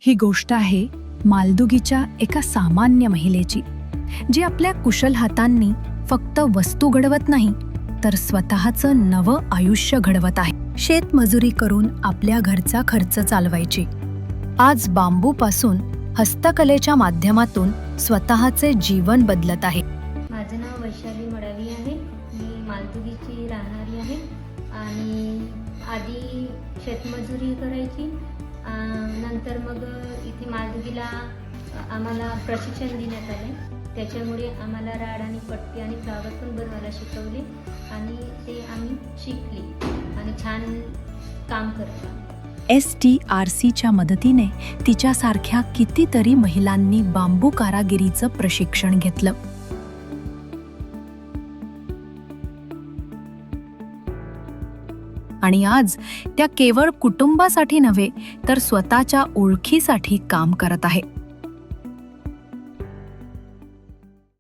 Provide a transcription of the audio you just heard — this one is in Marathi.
ही गोष्ट आहे मालदुगीच्या एका सामान्य महिलेची, जी आपल्या कुशल हातांनी फक्त वस्तू घडवत नाही तर स्वतःचं नवं आयुष्य घडवत आहे. शेतमजुरी करून आपल्या घरचा खर्च चालवायची आज बांबूपासून हस्तकलेच्या माध्यमातून स्वतःचे जीवन बदलत आहे. माझं नाव वैशाली मडावी आहे. मी मालदुगीची राहणारी आहे आणि आधी शेतमजुरी करायची. नंतर मग इथे मालदुगीला आम्हाला प्रशिक्षण देण्यात आले. त्याच्यामुळे आम्हाला राड आणि पट्टी आणि फ्लावर पण बनवायला शिकवले आणि ते आम्ही शिकले आणि छान काम करतो. STRCच्या मदतीने तिच्यासारख्या कितीतरी महिलांनी बांबू कारागिरीचं प्रशिक्षण घेतलं. आणि आज त्या केवळ कुटुंबासाठी नव्हे तर स्वतःच्या ओळखीसाठी काम करत आहे.